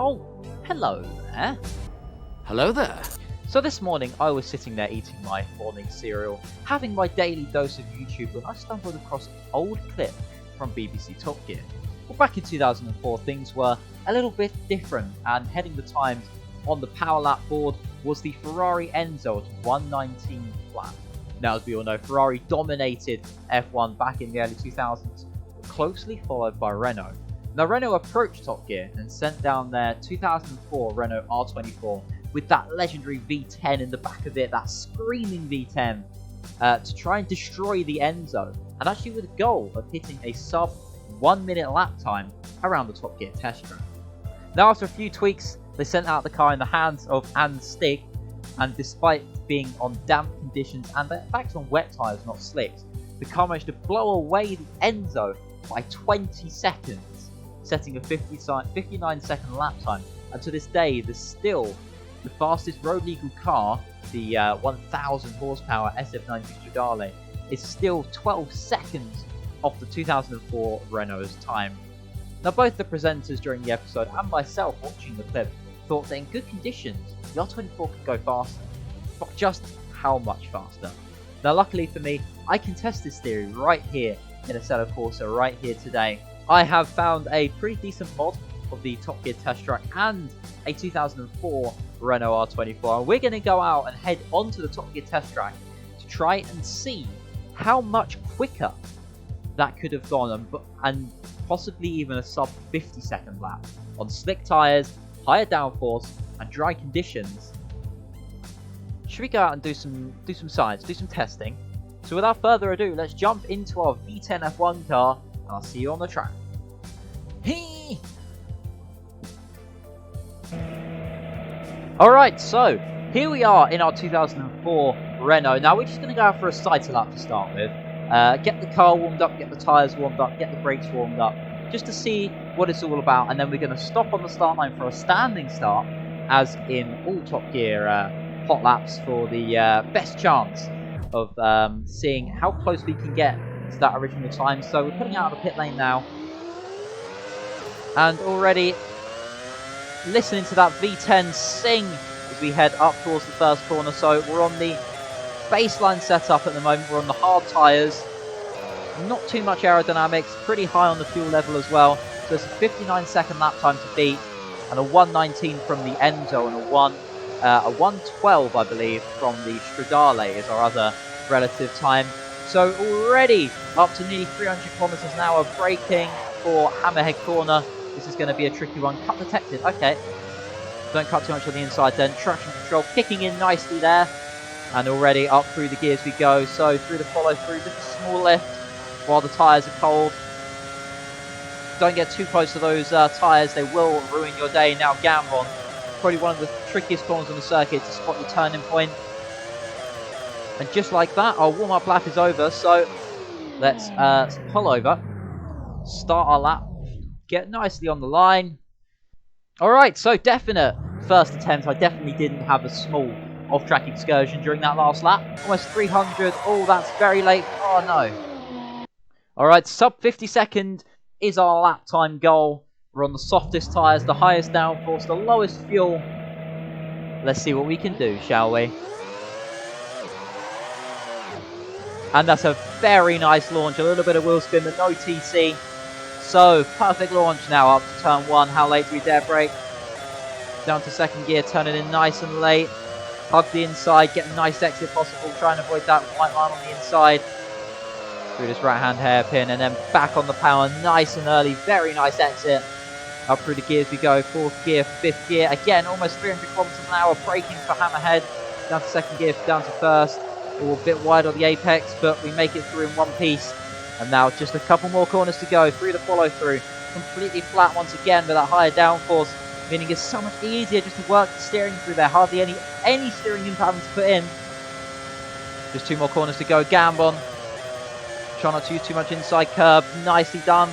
Oh, hello there. Hello there. So this morning I was sitting there eating my morning cereal, having my daily dose of YouTube, when I stumbled across an old clip from BBC Top Gear. Well, back in 2004 things were a little bit different, and heading the times on the power lap board was the Ferrari Enzo at 1:19 flat. Now, as we all know, Ferrari dominated F1 back in the early 2000s, closely followed by Renault. Now, Renault approached Top Gear and sent down their 2004 Renault R24 with that legendary V10 in the back of it, that screaming V10, to try and destroy the Enzo, and actually with a goal of hitting a sub 1 minute lap time around the Top Gear test track. Now, after a few tweaks, they sent out the car in the hands of Hans Stig, and despite being on damp conditions and in fact on wet tyres, not slicks, the car managed to blow away the Enzo by 20 seconds, setting a 59-second lap time. And to this day, there's still the fastest road legal car, the 1000 horsepower SF90 Stradale, is still 12 seconds off the 2004 Renault's time. Now, both the presenters during the episode and myself watching the clip thought that in good conditions the R24 could go faster, but just how much faster? Now, luckily for me, I can test this theory right here in Assetto Corsa right here today. I have found a pretty decent mod of the Top Gear test track and a 2004 Renault R24, and we're going to go out and head onto the Top Gear test track to try and see how much quicker that could have gone, and possibly even a sub 50-second lap on slick tyres, higher downforce and dry conditions. Should we go out and do some science, do some testing? So without further ado, let's jump into our V10 F1 car, and I'll see you on the track. Hee! Alright, so here we are in our 2004 Renault. Now we're just going to go out for a cycle lap to start with. Get the car warmed up, get the tyres warmed up, get the brakes warmed up, just to see what it's all about. And then we're going to stop on the start line for a standing start, as in all Top Gear hot laps, for the best chance of seeing how close we can get to that original time. So we're putting out of the pit lane now, and already listening to that V10 sing as we head up towards the first corner. So we're on the baseline setup at the moment, we're on the hard tyres, not too much aerodynamics, pretty high on the fuel level as well. So it's a 59-second lap time to beat, and a 1:19 from the Enzo, and a 1:12 I believe from the Stradale is our other relative time. So already up to nearly 300 kilometers an hour, braking for Hammerhead corner. This is going to be a tricky one. Cut detected, okay. Don't cut too much on the inside then. Traction control kicking in nicely there. And already up through the gears we go. So through the follow through, just a small lift while the tyres are cold. Don't get too close to those tyres, they will ruin your day. Now Gambon, probably one of the trickiest corners on the circuit to spot your turning point. And just like that, our warm-up lap is over. So let's pull over, start our lap, get nicely on the line. Alright, so definite first attempt. I definitely didn't have a small off-track excursion during that last lap. Almost 300. Oh, that's very late. Oh, no. Alright, sub 50 second is our lap time goal. We're on the softest tyres, the highest downforce, the lowest fuel. Let's see what we can do, shall we? And that's a very nice launch. A little bit of wheel spin, but no TC. So, perfect launch now up to turn 1. How late do we dare brake? Down to second gear, turning in nice and late. Hug the inside, get a nice exit possible. Try and avoid that white line on the inside. Through this right-hand hairpin, and then back on the power. Nice and early, very nice exit. Up through the gears we go. Fourth gear, fifth gear. Again, almost 300 kilometers an hour. Braking for Hammerhead. Down to second gear, down to first. All a bit wide on the apex, but we make it through in one piece. And now just a couple more corners to go through the follow-through. Completely flat once again with that higher downforce, meaning it's so much easier just to work the steering through there. Hardly any steering input having to put in. Just 2 more corners to go. Gambon. Try not to use too much inside curb. Nicely done.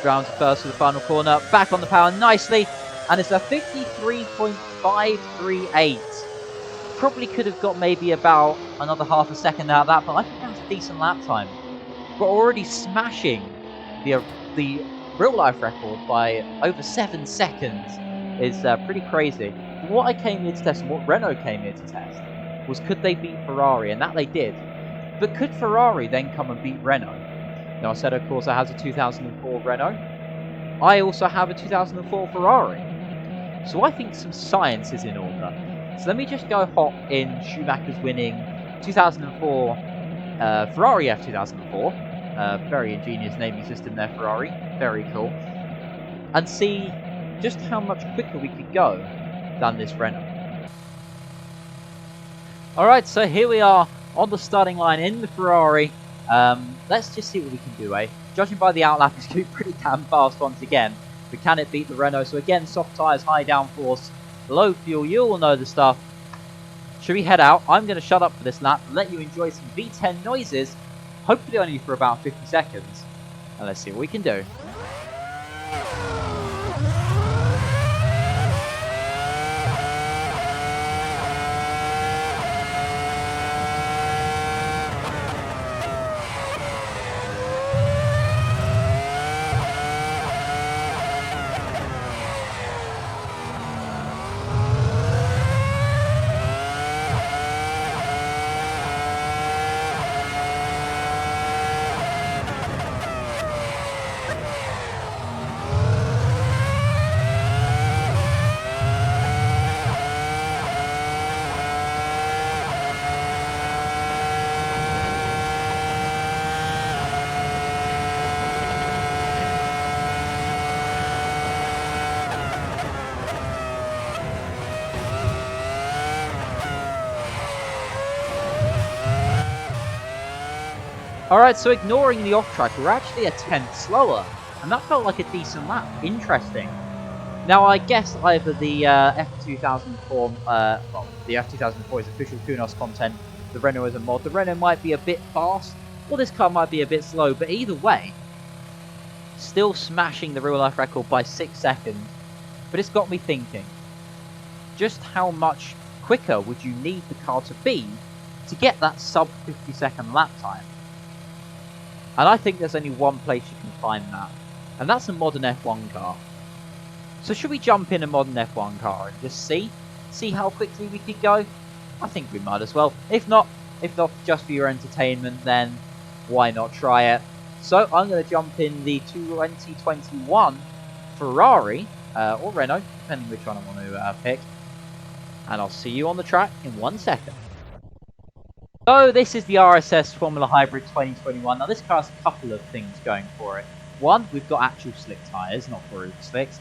Ground to first for the final corner. Back on the power nicely. And it's a 53.538. Probably could have got maybe about another half a second out of that, but I think that's a decent lap time. We're already smashing the real-life record by over 7 seconds is pretty crazy. But what I came here to test, and what Renault came here to test, was could they beat Ferrari, and that they did. But could Ferrari then come and beat Renault? Now, I said, of course, I have a 2004 Renault. I also have a 2004 Ferrari. So I think some science is in order. So let me just go hop in Schumacher's winning 2004 Ferrari F2004. Very ingenious naming system there, Ferrari. Very cool. And see just how much quicker we could go than this Renault. Alright, so here we are on the starting line in the Ferrari. Let's just see what we can do, eh? Judging by the outlap, it's going to be pretty damn fast once again. But can it beat the Renault? So again, soft tyres, high downforce, low fuel, you all know the stuff. Should we head out? I'm going to shut up for this lap and let you enjoy some V10 noises, hopefully only for about 50 seconds. And let's see what we can do. Alright, so ignoring the off-track, we're actually a tenth slower, and that felt like a decent lap. Interesting. Now, I guess either the F2004, well, the F2004 is official Kunos content, the Renault is a mod, the Renault might be a bit fast, or this car might be a bit slow, but either way, still smashing the real-life record by 6 seconds, but it's got me thinking, just how much quicker would you need the car to be to get that sub 50-second lap time? And I think there's only one place you can find that, and that's a modern F1 car. So should we jump in a modern F1 car and just see how quickly we could go? I think we might as well. If not just for your entertainment, then why not try it? So I'm going to jump in the 2021 Ferrari, or Renault, depending which one I want to pick. And I'll see you on the track in 1 second. So this is the RSS Formula Hybrid 2021. Now this car has a couple of things going for it. One, we've got actual slick tyres, not Farouk slicks.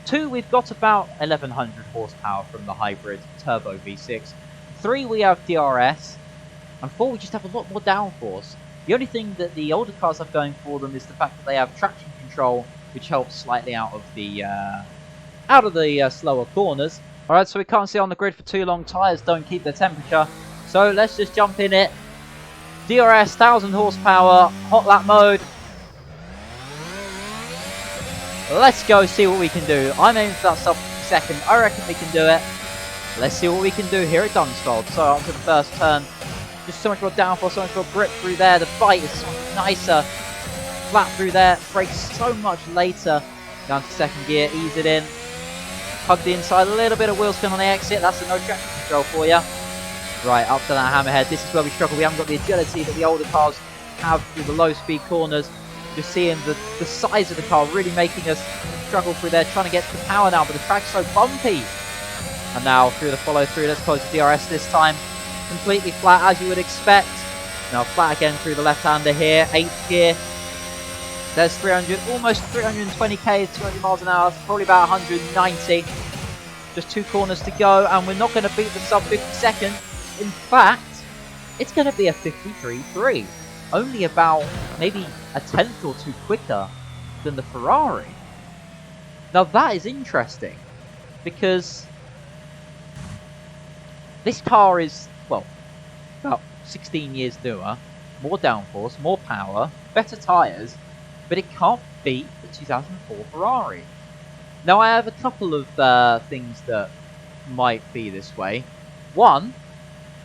Two, we've got about 1100 horsepower from the hybrid turbo V6. Three, we have DRS. And four, we just have a lot more downforce. The only thing that the older cars have going for them is the fact that they have traction control, which helps slightly out of the slower corners. Alright, so we can't stay on the grid for too long. Tyres don't keep their temperature. So let's just jump in it. DRS, 1000 horsepower, hot lap mode. Let's go see what we can do. I'm aiming for that sub second. I reckon we can do it. Let's see what we can do here at Dunsfold. So up to the first turn. Just so much more downforce, so much more grip through there. The bite is so much nicer. Flat through there. Brakes so much later. Down to second gear, ease it in. Hug the inside, a little bit of wheel spin on the exit. That's the no traction control for you. Right, up to that hammerhead. This is where we struggle. We haven't got the agility that the older cars have through the low speed corners. Just seeing the size of the car really making us struggle through there, trying to get to the power now, but the track's so bumpy. And now through the follow through, let's close the DRS this time. Completely flat as you would expect. Now flat again through the left-hander here, 8th gear. There's 300, almost 320k, 200 miles an hour, probably about 190. Just 2 corners to go, and we're not going to beat the sub 50 second. In fact, it's going to be a 53.3. Only about maybe a tenth or two quicker than the Ferrari. Now that is interesting, because this car is, well, about 16 years newer, more downforce, more power, better tyres, but it can't beat the 2004 Ferrari. Now I have a couple of things that might be this way. One,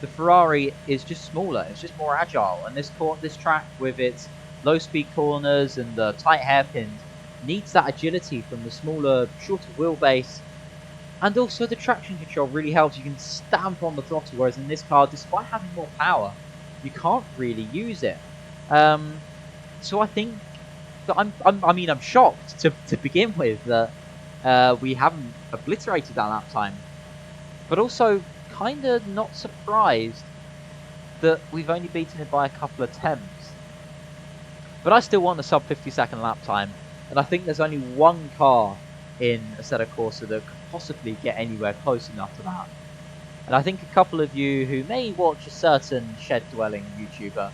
the Ferrari is just smaller, it's just more agile, and this track with its low speed corners and the tight hairpins needs that agility from the smaller, shorter wheelbase. And also the traction control really helps. You can stamp on the throttle, whereas in this car, despite having more power, you can't really use it. So I think that I'm shocked to begin with that we haven't obliterated that lap time, but also kind of not surprised that we've only beaten it by a couple of attempts. But I still want the sub 50-second lap time, and I think there's only one car in Assetto Corsa that could possibly get anywhere close enough to that. And I think a couple of you who may watch a certain shed-dwelling YouTuber,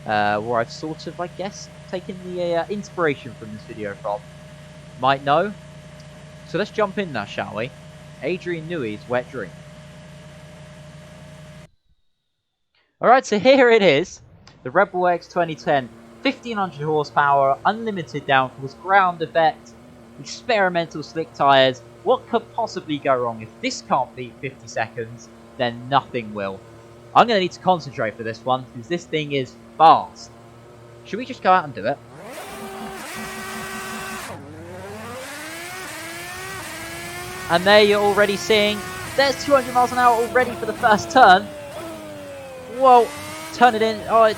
where I've sort of, I guess, taken the inspiration from this video from, might know. So let's jump in now, shall we? Adrian Newey's Wet Dream. Alright, so here it is. The Rebel X 2010. 1500 horsepower, unlimited downforce, ground effect, experimental slick tyres. What could possibly go wrong? If this can't beat 50 seconds, then nothing will. I'm going to need to concentrate for this one, because this thing is fast. Should we just go out and do it? And there you're already seeing, there's 200 miles an hour already for the first turn. Whoa, turn it in. Oh, it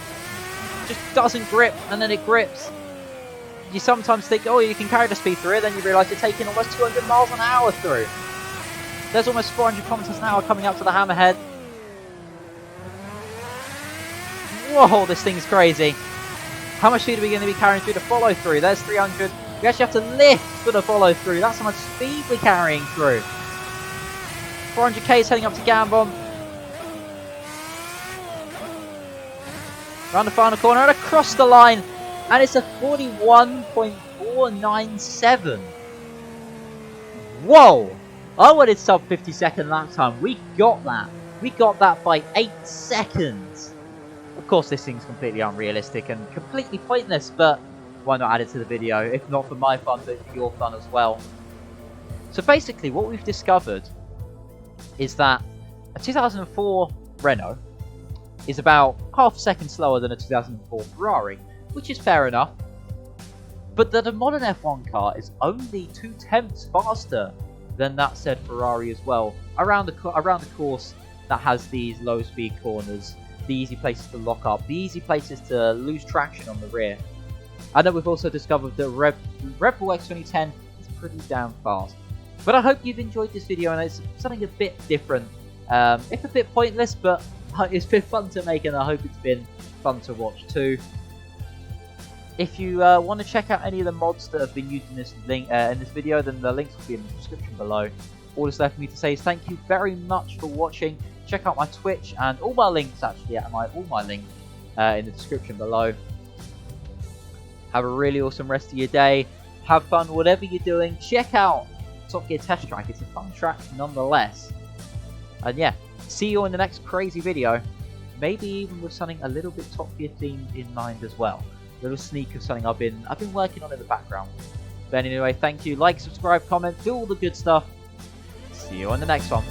just doesn't grip, and then it grips. You sometimes think, oh, you can carry the speed through it, then you realise you're taking almost 200 miles an hour through. There's almost 400 kilometers an hour coming up to the hammerhead. Whoa, this thing's crazy. How much speed are we going to be carrying through the follow through? There's 300. We actually have to lift for the follow through. That's how much speed we're carrying through. 400k is heading up to Gambon. Around the final corner and across the line. And it's a 41.497. Whoa! I wanted sub 50-second lap time. We got that. We got that by 8 seconds. Of course, this thing's completely unrealistic and completely pointless, but why not add it to the video? If not for my fun, but for your fun as well. So basically, what we've discovered is that a 2004 Renault is about half a second slower than a 2004 Ferrari, which is fair enough. But that a modern F1 car is only 0.2 faster than that said Ferrari as well. Around the course that has these low speed corners, the easy places to lock up, the easy places to lose traction on the rear. And then we've also discovered that Rebel X 2010 is pretty damn fast. But I hope you've enjoyed this video, and it's something a bit different. It's a bit pointless, but it's been fun to make, and I hope it's been fun to watch too. If you want to check out any of the mods that have been used in this video, then the links will be in the description below. All that's left for me to say is thank you very much for watching. Check out my Twitch and all my links actually in the description below. Have a really awesome rest of your day. Have fun whatever you're doing. Check out Top Gear Test Track. It's a fun track nonetheless. And yeah, see you in the next crazy video. Maybe even with something a little bit Top Gear themed in mind as well. A little sneak of something I've been working on in the background. But anyway, thank you. Like, subscribe, comment, do all the good stuff. See you on the next one.